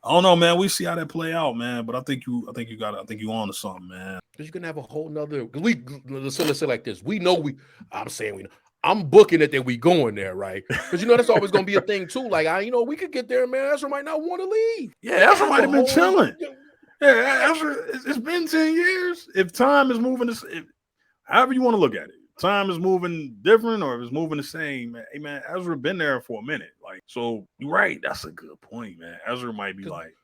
I don't know, man. We see how that play out, man. But I think you on to something, man. Because you're gonna have a whole nother. Because let's say like this. We know we. I'm saying we know. I'm booking it that we going there, right? Because that's always gonna be a thing too. Like we could get there, man. Ezra might not want to leave. Yeah, Ezra might have been chilling. Yeah, Ezra. It's been 10 years. If time is moving, however you want to look at it, time is moving different or if it's moving the same, man. Hey, man, Ezra been there for a minute. Like, so you're right. That's a good point, man. Ezra might be like,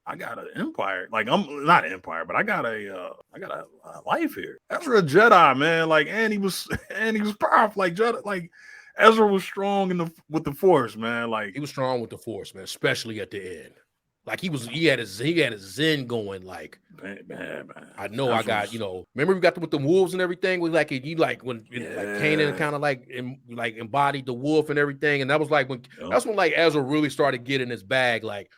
I got an empire. Like, I'm not an empire, but I got a life here. Ezra a Jedi, man. Like, and he was powerful. Like Jedi, like Ezra was strong with the Force, man. Like he was strong with the Force, man, especially at the end. Like he had a zen going. Like man. I know I got Remember we got with the wolves and everything. Was like when like Kanan kind of like embodied the wolf and everything, and that was like that's when like Ezra really started getting his bag. Like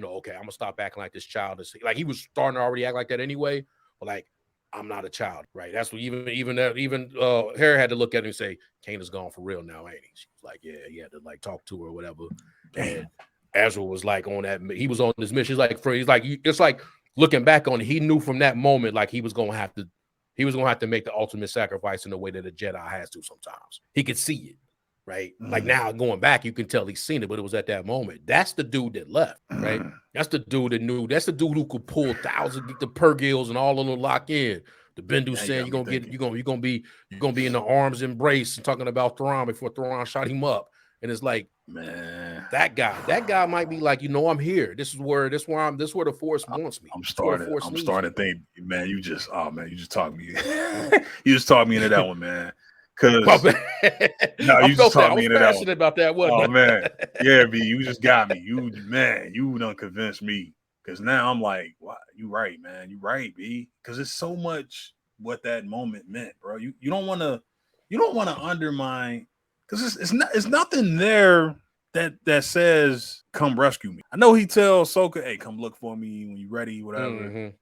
okay, I'm gonna stop acting like this child. Like he was starting to already act like that anyway. But like I'm not a child, right? That's what even Harry had to look at him and say, Kanan's gone for real now, ain't he? She was like, yeah, he had to like talk to her or whatever. And Ezra was like on that. He was on this mission. It's like looking back on it. He knew from that moment like he was gonna have to make the ultimate sacrifice in the way that a Jedi has to. Sometimes he could see it, right? Like now going back, you can tell he's seen it, but it was at that moment. That's the dude that left, right? That's the dude that knew. That's the dude who could pull thousands, get the Purgils and all of them lock in. The Bendu saying you're gonna be in the arms embrace and talking about Thrawn before Thrawn shot him up. And it's like, man, that guy might be like, I'm here. This is where the Force wants me. I'm starting to think, man, you just talked me. You just talked me into that one, man. Cause no, you just talked me into that one. About that one. Oh man, yeah, B, you just got me. You done convinced me. Cause now I'm like, wow, you right, man. You right, B. Cause it's so much what that moment meant, bro. You don't want to undermine. Because it's nothing there that says come rescue me. I know he tells Ahsoka, hey, come look for me when you're ready, whatever.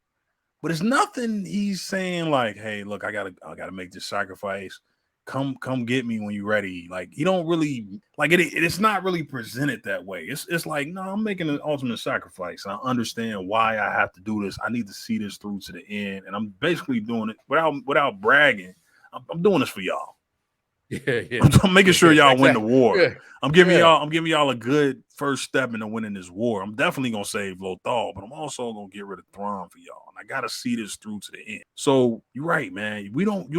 But it's nothing he's saying like, hey, look, I gotta make this sacrifice. Come get me when you're ready. Like he don't really like it. It's not really presented that way. It's like, no, I'm making an ultimate sacrifice. And I understand why I have to do this. I need to see this through to the end. And I'm basically doing it without bragging. I'm doing this for y'all. Yeah. I'm making sure y'all win the war. Yeah. I'm giving y'all a good first step into winning this war. I'm definitely gonna save Lothal, but I'm also gonna get rid of Thrawn for y'all. And I gotta see this through to the end. So you're right, man. You don't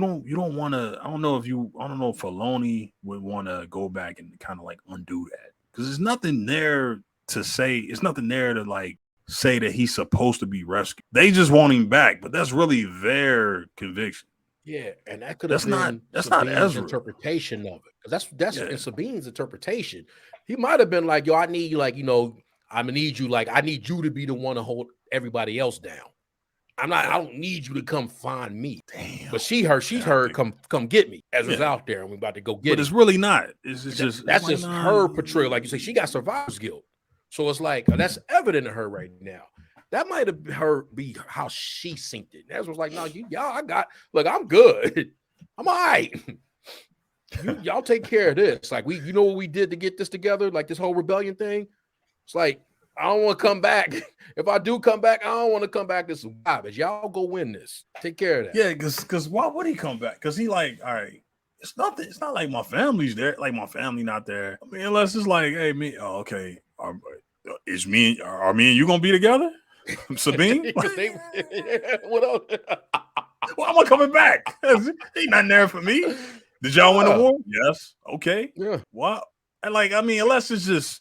want to. I don't know if Filoni would want to go back and kind of like undo that because there's nothing there to say. It's nothing there to like say that he's supposed to be rescued. They just want him back, but that's really their conviction. Yeah, and that could have been Sabine's interpretation of it. Because that's in Sabine's interpretation. He might have been like, yo, I need you, like, I'm gonna need you, like, I need you to be the one to hold everybody else down. I don't need you to come find me. Damn. But she's heard come get me. Ezra's out there and we're about to go get him. But it's really not. It's just her portrayal. Like you say, she got survivor's guilt. So it's like that's evident to her right now. That might have be how she synced it. Ezra was like, no, I'm good. I'm all right. Y'all take care of this. Like what we did to get this together, like this whole rebellion thing. It's like, I don't want to come back. If I do come back, I don't want to come back to survive. Y'all go win this. Take care of that. Yeah, because why would he come back? Because he like, all right, it's not like my family's there. Like my family not there. I mean, unless it's like, hey, me, okay, are me and you gonna be together? Sabine? What else? Well, I'm coming back. Ain't nothing there for me. Did y'all win the war? Yes. Okay. Yeah. What? And like, I mean, unless it's just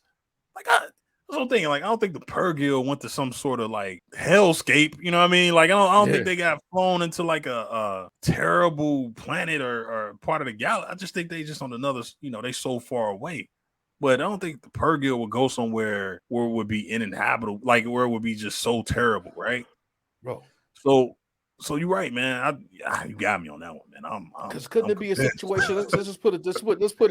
like I was thinking, like, I don't think the Purgil went to some sort of like hellscape. You know what I mean? Like, I don't think they got flown into like a terrible planet or part of the galaxy. I just think they just on another, they so far away. But I don't think the Purgil would go somewhere where it would be uninhabitable, like where it would be just so terrible, right? Bro. So you're right, man. You got me on that one, man. Because couldn't it be a situation? Let's just put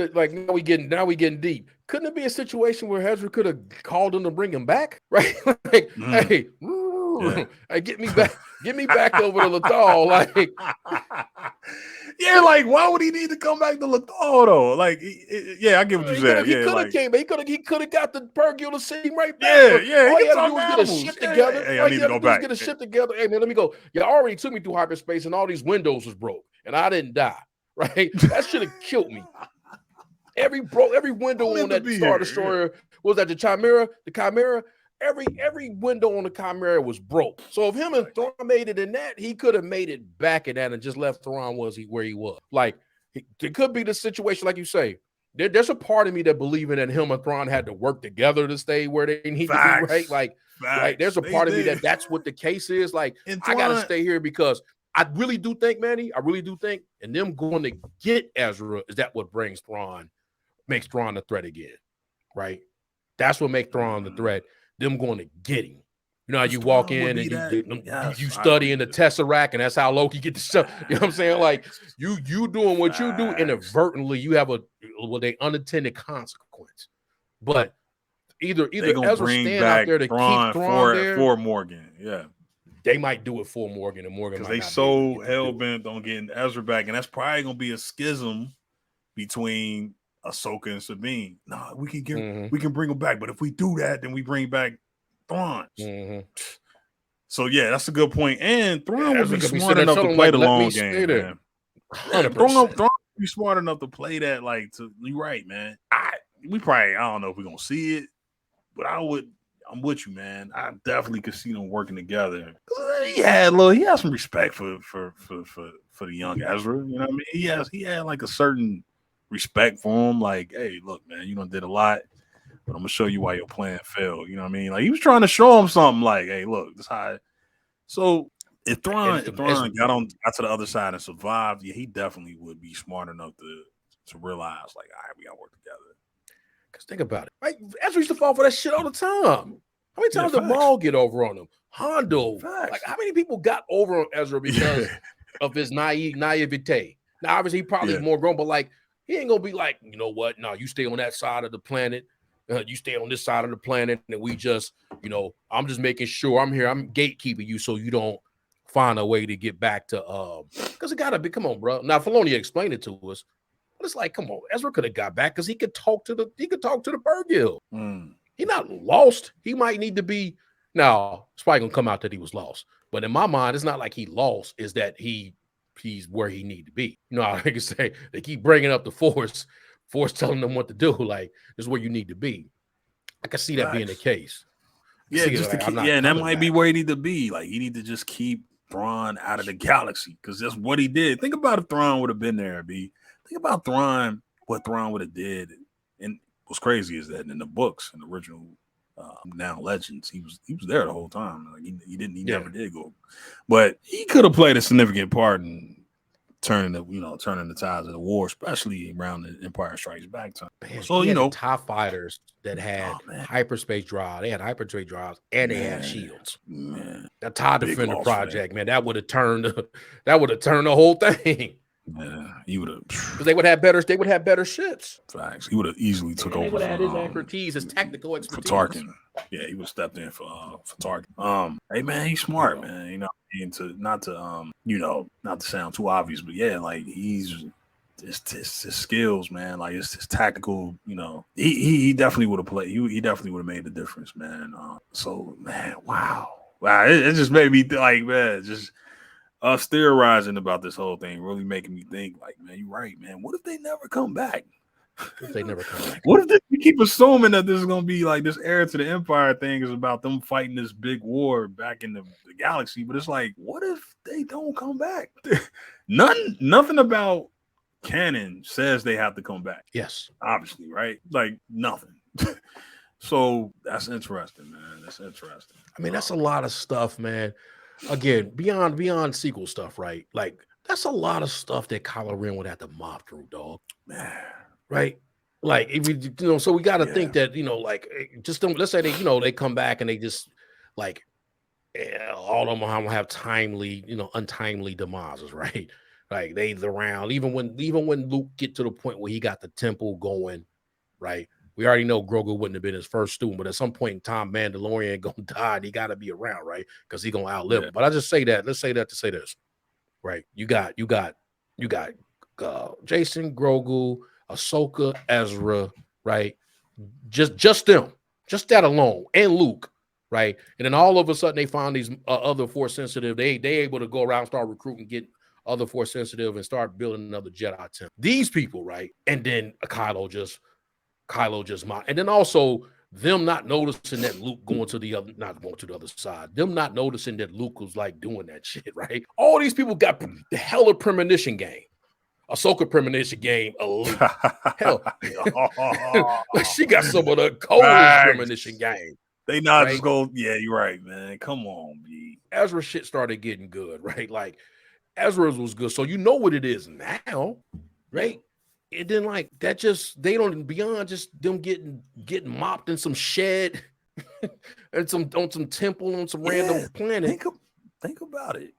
it like now we getting deep. Couldn't it be a situation where Ezra could have called him to bring him back, right? Like, hey, Hey, get me back over to Lethal. Like, yeah, like why would he need to come back to Lethal though? Like, yeah, I get what you said. He Yeah, could have like, came, but he could have got the Pergil to send him right back. yeah, But yeah, he all he can had to talk do to was get his animals. shit Yeah, together. hey, I All need he to had go to do was back. get his shit together. Hey man, let me go. Y'all already took me through hyperspace, and all these windows was broke, and I didn't die. Right? That should have killed me. Every window on that Star Destroyer was that the Chimera. Every window on the Chimera was broke. So if him and Thrawn made it in that, he could have made it back in that and just left Thrawn where he was. Like, it could be the situation, like you say. There's a part of me that believing that him and Thrawn had to work together to stay where they need to be, right? Like, right. There's a part of me that's what the case is. Like, I gotta stay here because I really do think, Manny, and them going to get Ezra is that what makes Thrawn the threat again, right? That's what makes Thrawn the threat. Them going to get him. You know how you walk in and you study in the Tesseract, and that's how Loki get the stuff. You know what I'm saying? Like you doing what you do inadvertently, you have they unintended consequence. But either Ezra stand out there to keep Thrawn there for Morgan. Yeah. They might do it for Morgan, and Morgan might not. Because they so hell bent on getting Ezra back, and that's probably gonna be a schism between Ahsoka and Sabine. Nah, we can bring them back, but if we do that, then we bring back Thrawn. So yeah, that's a good point. And Thrawn would be smart enough to play the long game, man. 100%. Thrawn would be smart enough to play that. Like, you're right, man. I don't know if we're gonna see it, but I'm with you, man. I definitely could see them working together. He had some respect for the young Ezra. You know what I mean? He had like a certain respect for him. Like, hey, look, man, you done did a lot, but I'm gonna show you why your plan failed. You know what I mean? Like, he was trying to show him something. Like, hey, look, this how. So if Thrawn got to the other side and survived, yeah, he definitely would be smart enough to realize, like, all right, we gotta work together. Because think about it, right? Ezra used to fall for that shit all the time. How many times did Maul get over on him? Hondo. Like, how many people got over on Ezra because of his naivete? Now, obviously, he probably more grown, but like, he ain't gonna be like, you know what? No, you stay on that side of the planet. You stay on this side of the planet, and we just, I'm just making sure I'm here. I'm gatekeeping you so you don't find a way to get back to because it gotta be. Come on, bro. Now, Filoni explained it to us, but it's like, come on, Ezra could have got back because he could talk to the Pergil. He's not lost. He might need to be. Now, it's probably gonna come out that he was lost, but in my mind, it's not like he lost. Is that he's where he need to be? You know how they can say they keep bringing up the Force telling them what to do. Like, this is where you need to be. I can see that being the case. Yeah, and that might be where he need to be. Like, he need to just keep Thrawn out of the galaxy because that's what he did. Think about if Thrawn would have been there, B. Think about Thrawn, what Thrawn would have did. And what's crazy is that in the books, in the original now Legends, he was there the whole time. Like, he never did go. But he could have played a significant part in turning the tides of the war, especially around the Empire Strikes Back time. Man, so TIE fighters that had hyperspace drive, they had hyperspace drives, and they had shields. Man, that TIE Defender project, man, that would have turned the whole thing. Yeah, he would have, because they would have better ships. Facts. He would have easily took over. He would have had his expertise, his technical expertise. For Tarkin. Yeah, he would have stepped in for Tarkin. Hey man, he's smart, man. Not to sound too obvious, but yeah, like he's his skills, man. Like it's his tactical. He definitely would have played. He definitely would have made the difference, man. So man, wow, it just made me like, man, just. Us theorizing about this whole thing really making me think, like, man, you're right, man. What if they never come back? What if we keep assuming that this is going to be like this heir to the Empire thing is about them fighting this big war back in the galaxy? But it's like, what if they don't come back? Nothing about canon says they have to come back. Yes. Obviously, right? Like, nothing. So that's interesting, man. That's interesting. I mean, that's a lot of stuff, man. Again, beyond sequel stuff, right? Like, that's a lot of stuff that Kylo Ren would have to mop through, dog. Man, right? Like, if we, so we got to think that, like, just don't. Let's say they come back and they just like all of them have untimely demises, right? Like they around even when Luke get to the point where he got the temple going, right? we already know Grogu wouldn't have been his first student, but at some point in time, Mandalorian gonna die and he gotta be around, right? Because he gonna outlive him. But I just say that, let's say that to say this. Right. You got Jason, Grogu, Ahsoka, Ezra, right? Just them, just that alone, and Luke, right? And then all of a sudden they found these other Force sensitive. They able to go around and start recruiting, get other Force sensitive, and start building another Jedi temple. These people, right? And then Kylo just and then also them not noticing that Luke not going to the other side. Them not noticing that Luke was like doing that shit, right? All these people got the hella premonition game. Ahsoka premonition game elite. Hell, she got some of the coldest premonition game. They not just go, yeah, you're right, man. Come on, B. Ezra shit started getting good, right? Like Ezra's was good. So you know what it is now, right? And then like that just they don't beyond just them getting mopped in some shed and on some temple on some random planet. Think about it.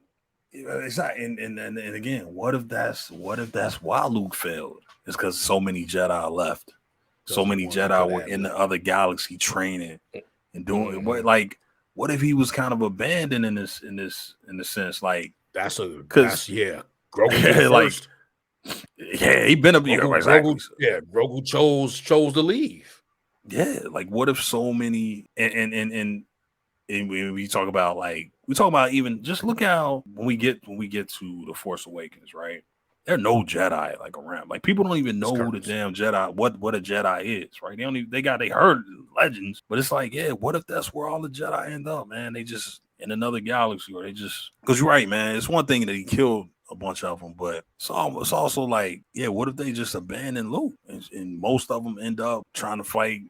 It's not, and again, what if that's why Luke failed? It's because so many Jedi left. So many Jedi were in the other galaxy training and doing what if he was kind of abandoned in the sense like Grogu like first. Yeah, he been up here. Exactly. Grogu chose to leave. Yeah, like what if so many and we talk about even just look how when we get to the Force Awakens, right? There are no Jedi like around. Like people don't even know who the damn Jedi what a Jedi is, right? They heard legends, but it's like, yeah, what if that's where all the Jedi end up, man? They just in another galaxy, or they just because you're right, man. It's one thing that he killed a bunch of them, but it's also like, yeah, what if they just abandon Luke and most of them end up trying to fight,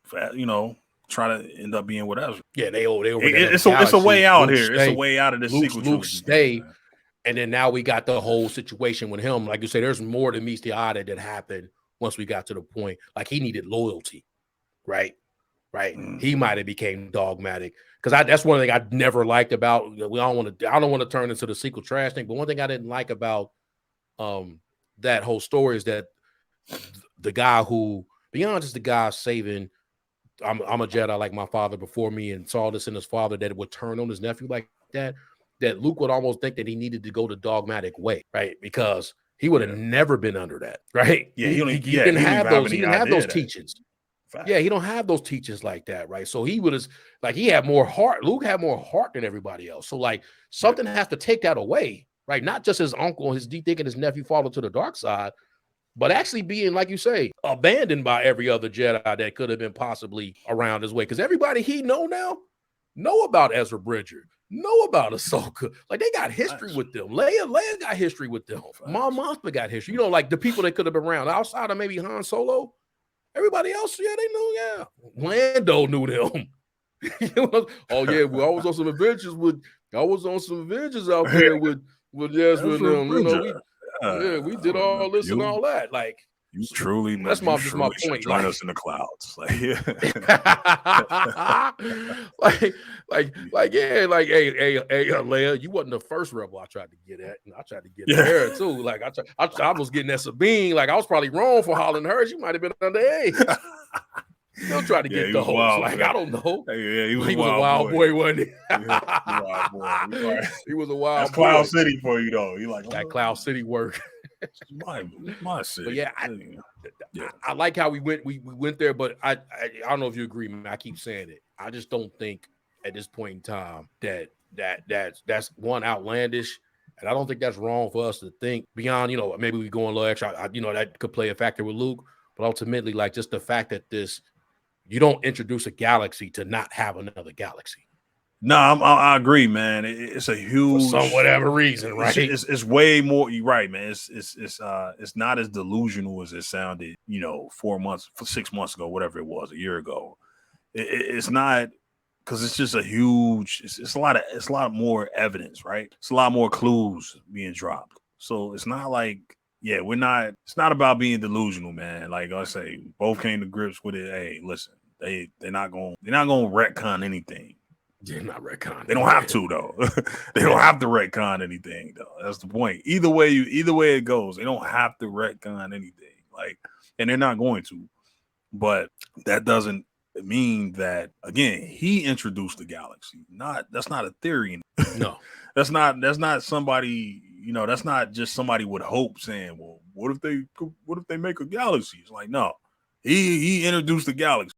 try to end up being with Ezra. Yeah, it's a way out here. It's a way out of this sequel. Luke stay, and then now we got the whole situation with him. Like you say, there's more than meets the eye that happened once we got to the point. Like he needed loyalty, right? He might have became dogmatic because that's one thing I never liked about. I don't want to turn into the sequel trash thing, but one thing I didn't like about that whole story is that the guy who, beyond just the guy saving, I'm a Jedi like my father before me, and saw this in his father that it would turn on his nephew like that Luke would almost think that he needed to go the dogmatic way, right? Because he would have never been under that, right? Yeah, he didn't have those teachings. Yeah, he don't have those teachings like that, right? So he would have, like, he had more heart. Luke had more heart than everybody else. So like something has to take that away, right? Not just his uncle, his thinking his nephew followed to the dark side, but actually being, like you say, abandoned by every other Jedi that could have been possibly around his way. Because everybody he know about Ezra Bridger, know about Ahsoka. Like they got history with them. Leia got history with them. Mom Mothma got history. Like the people that could have been around outside of maybe Han Solo. Everybody else, yeah, they knew. Yeah, Lando knew them. Oh yeah, well, I was on some adventures out there with Ezra and them. We did all this and all that. Like you truly, that's my point. Join us in the clouds, hey, Leia, you wasn't the first rebel I tried to get at, and I tried to get at her too. Like I was getting at Sabine. Like I was probably wrong for hollering her. She might have been underage. Still trying to get the host. Like, I don't know. Hey, he was a wild boy, wasn't he? Wild boy. He was a wild boy. Cloud City for you, though. You like that Cloud City work. my city. But yeah, I like how we went there, but I don't know if you agree, man. I keep saying it. I just don't think at this point in time that's one outlandish. And I don't think that's wrong for us to think beyond, maybe we go a little extra. That could play a factor with Luke, but ultimately, like just the fact that you don't introduce a galaxy to not have another galaxy. No, I agree, man. It's a huge, for some whatever reason, right? It's way more. You're right, man. It's not as delusional as it sounded, 6 months ago, whatever it was, a year ago. It's not, because it's just a huge. It's a lot more evidence, right? It's a lot more clues being dropped. So it's not like. Yeah, it's not about being delusional, man. Like I say, both came to grips with it. Hey, listen, they're not gonna retcon anything. They're not retcon. They don't have to though. They don't have to retcon anything though. That's the point. Either way it goes, they don't have to retcon anything. Like, and they're not going to. But that doesn't mean that, again, he introduced the galaxy. That's not a theory. No. That's not somebody, that's not just somebody with hope saying, well, what if they make a galaxy? It's like, no, he introduced the galaxy.